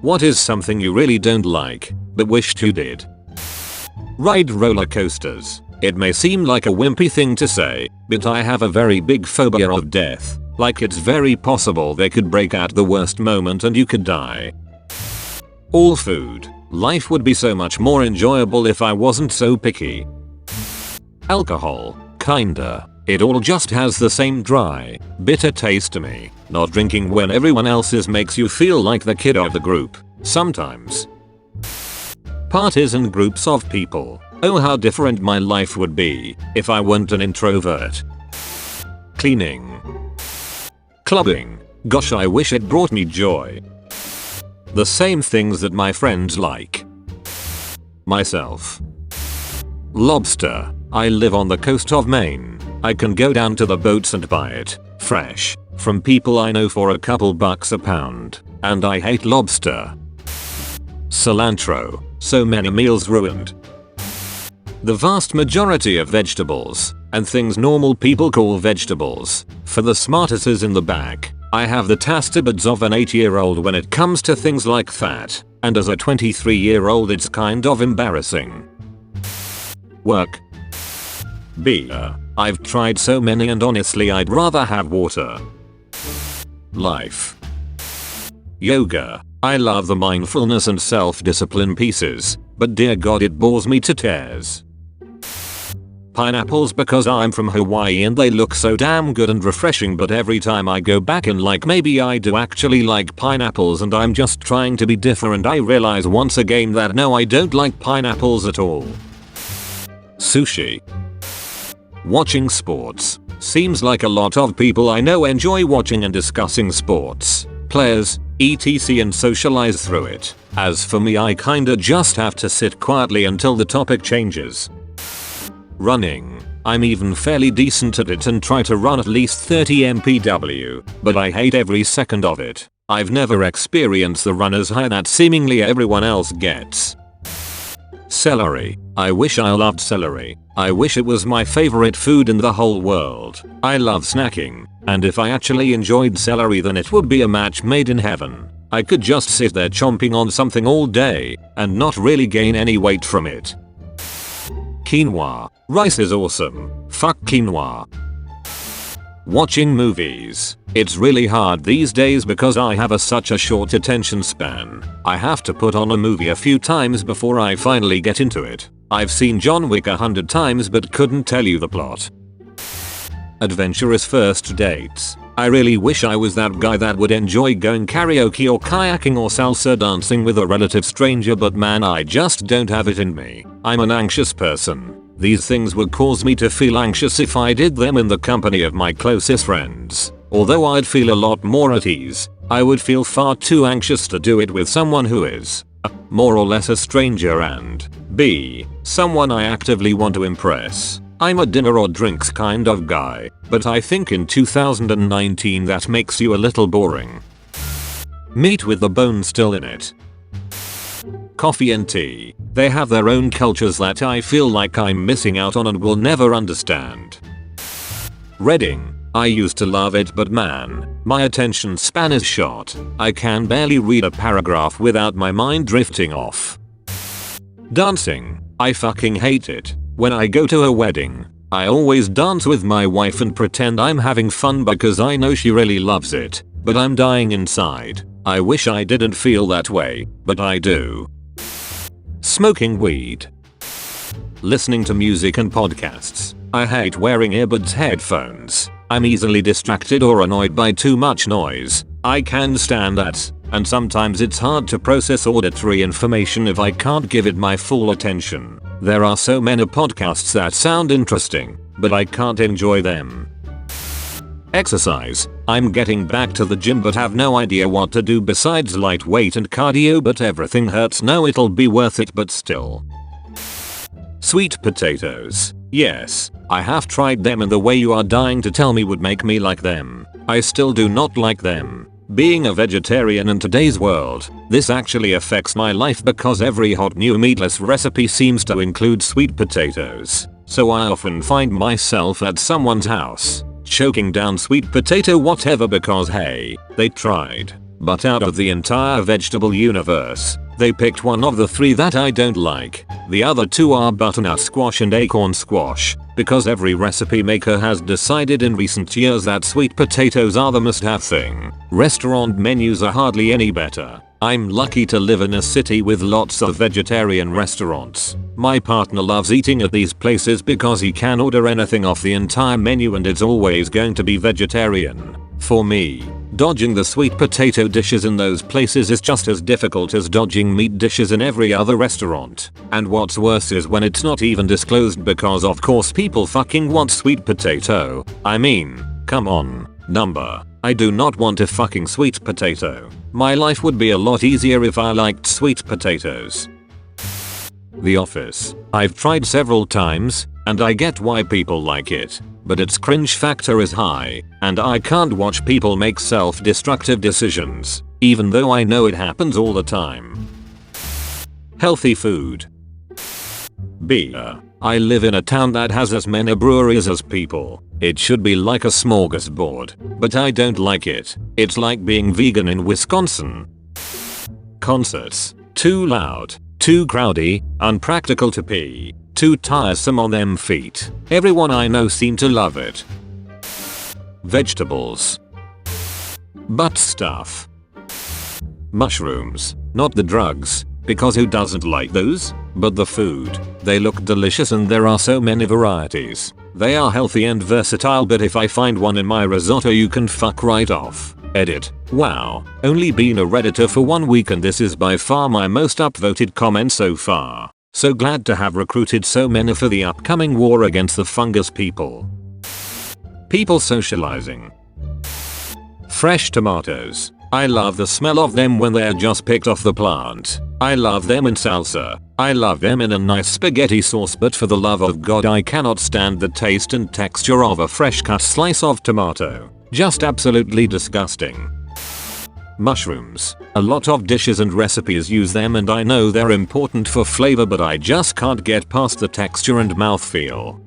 What is something you really don't like, but wished you did? Ride roller coasters. It may seem like a wimpy thing to say, but I have a very big phobia of death. Like it's very possible they could break at the worst moment and you could die. All food. Life would be so much more enjoyable if I wasn't so picky. Alcohol. Kinda. It all just has the same dry, bitter taste to me. Not drinking when everyone else's makes you feel like the kid of the group. Sometimes. Parties and groups of people. Oh, how different my life would be if I weren't an introvert. Cleaning. Clubbing. Gosh, I wish it brought me joy. The same things that my friends like. Myself. Lobster. I live on the coast of Maine. I can go down to the boats and buy it, fresh, from people I know for a couple bucks a pound. And I hate lobster. Cilantro. So many meals ruined. The vast majority of vegetables, and things normal people call vegetables, for the smartasses in the back, I have the tastibods of an 8-year-old when it comes to things like that, and as a 23-year-old it's kind of embarrassing. Work. Beer. I've tried so many and honestly I'd rather have water. Life. Yoga. I love the mindfulness and self-discipline pieces, but dear god it bores me to tears. Pineapples because I'm from Hawaii and they look so damn good and refreshing, but every time I go back and like maybe I do actually like pineapples and I'm just trying to be different, I realize once again that no, I don't like pineapples at all. Sushi. Watching sports. Seems like a lot of people I know enjoy watching and discussing sports, players, etc and socialize through it. As for me, I kinda just have to sit quietly until the topic changes. Running. I'm even fairly decent at it and try to run at least 30 mpw, but I hate every second of it. I've never experienced the runner's high that seemingly everyone else gets. Celery. I wish I loved celery. I wish it was my favorite food in the whole world. I love snacking, and if I actually enjoyed celery then it would be a match made in heaven. I could just sit there chomping on something all day, and not really gain any weight from it. Quinoa. Rice is awesome. Fuck quinoa. Watching movies. It's really hard these days because I have such a short attention span. I have to put on a movie a few times before I finally get into it. I've seen John Wick 100 times but couldn't tell you the plot. Adventurous first dates. I really wish I was that guy that would enjoy going karaoke or kayaking or salsa dancing with a relative stranger, but man, I just don't have it in me. I'm an anxious person. These things would cause me to feel anxious if I did them in the company of my closest friends. Although I'd feel a lot more at ease, I would feel far too anxious to do it with someone who is a, more or less a stranger and b, someone I actively want to impress. I'm a dinner or drinks kind of guy, but I think in 2019 that makes you a little boring. Meat with the bone still in it. Coffee and tea. They have their own cultures that I feel like I'm missing out on and will never understand. Reading. I used to love it, but man, my attention span is short. I can barely read a paragraph without my mind drifting off. Dancing. I fucking hate it. When I go to a wedding, I always dance with my wife and pretend I'm having fun because I know she really loves it, but I'm dying inside. I wish I didn't feel that way, but I do. Smoking weed. Listening to music and podcasts. I hate wearing earbuds headphones. I'm easily distracted or annoyed by too much noise. I can stand that, and sometimes it's hard to process auditory information if I can't give it my full attention. There are so many podcasts that sound interesting, but I can't enjoy them. Exercise. I'm getting back to the gym but have no idea what to do besides light weight and cardio, but everything hurts. No, it'll be worth it, but still. Sweet potatoes. Yes, I have tried them and the way you are dying to tell me would make me like them. I still do not like them. Being a vegetarian in today's world, this actually affects my life because every hot new meatless recipe seems to include sweet potatoes. So I often find myself at someone's house, choking down sweet potato whatever because hey, they tried. But out of the entire vegetable universe, they picked one of the 3 that I don't like. The other 2 are butternut squash and acorn squash, because every recipe maker has decided in recent years that sweet potatoes are the must-have thing. Restaurant menus are hardly any better. I'm lucky to live in a city with lots of vegetarian restaurants. My partner loves eating at these places because he can order anything off the entire menu and it's always going to be vegetarian. For me, dodging the sweet potato dishes in those places is just as difficult as dodging meat dishes in every other restaurant. And what's worse is when it's not even disclosed because of course people fucking want sweet potato. I mean, come on, number. I do not want a fucking sweet potato. My life would be a lot easier if I liked sweet potatoes. The Office. I've tried several times, and I get why people like it. But its cringe factor is high, and I can't watch people make self-destructive decisions, even though I know it happens all the time. Healthy food. Beer. I live in a town that has as many breweries as people. It should be like a smorgasbord, but I don't like it. It's like being vegan in Wisconsin. Concerts. Too loud, too crowdy, unpractical to pee, too tiresome on them feet. Everyone I know seem to love it. Vegetables. Butt stuff. Mushrooms, not the drugs, because who doesn't like those? But the food. They look delicious and there are so many varieties. They are healthy and versatile, but if I find one in my risotto you can fuck right off. Edit. Wow, only been a redditor for 1 week and this is by far my most upvoted comment so far. So glad to have recruited so many for the upcoming war against the fungus people. People socializing. Fresh tomatoes. I love the smell of them when they're just picked off the plant. I love them in salsa. I love them in a nice spaghetti sauce, but for the love of God I cannot stand the taste and texture of a fresh cut slice of tomato. Just absolutely disgusting. Mushrooms. A lot of dishes and recipes use them and I know they're important for flavor, but I just can't get past the texture and mouthfeel.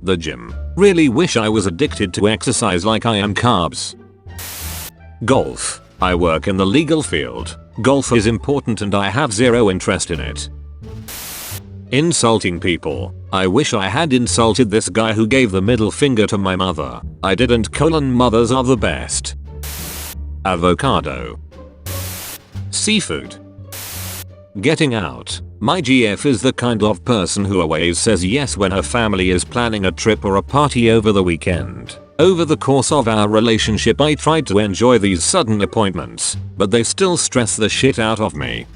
The gym. Really wish I was addicted to exercise like I am carbs. Golf. I work in the legal field. Golf is important and I have zero interest in it. Insulting people. I wish I had insulted this guy who gave the middle finger to my mother. I didn't. Mothers are the best. Avocado. Seafood. Getting out. My GF is the kind of person who always says yes when her family is planning a trip or a party over the weekend. Over the course of our relationship I tried to enjoy these sudden appointments, but they still stress the shit out of me.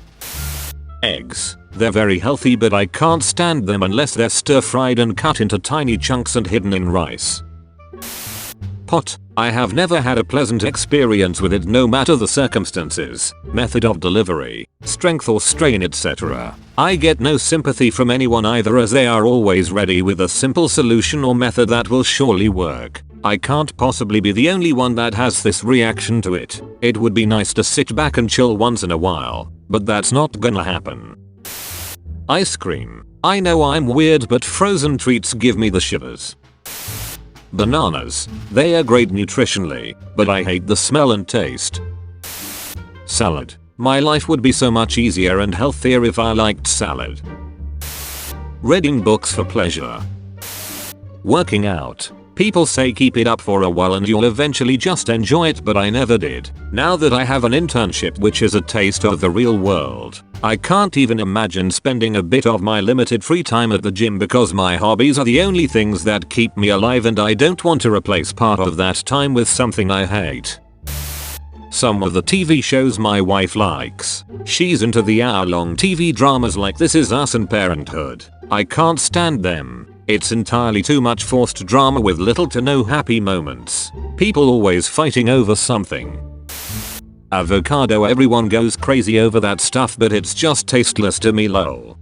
Eggs. They're very healthy but I can't stand them unless they're stir fried and cut into tiny chunks and hidden in rice. Pot. I have never had a pleasant experience with it no matter the circumstances, method of delivery, strength or strain etc. I get no sympathy from anyone either as they are always ready with a simple solution or method that will surely work. I can't possibly be the only one that has this reaction to it. It would be nice to sit back and chill once in a while, but that's not gonna happen. Ice cream. I know I'm weird but frozen treats give me the shivers. Bananas. They are great nutritionally, but I hate the smell and taste. Salad. My life would be so much easier and healthier if I liked salad. Reading books for pleasure. Working out. People say keep it up for a while and you'll eventually just enjoy it, but I never did. Now that I have an internship which is a taste of the real world, I can't even imagine spending a bit of my limited free time at the gym because my hobbies are the only things that keep me alive and I don't want to replace part of that time with something I hate. Some of the TV shows my wife likes. She's into the hour-long TV dramas like This Is Us and Parenthood. I can't stand them. It's entirely too much forced drama with little to no happy moments. People always fighting over something. Avocado. Everyone goes crazy over that stuff but it's just tasteless to me lol.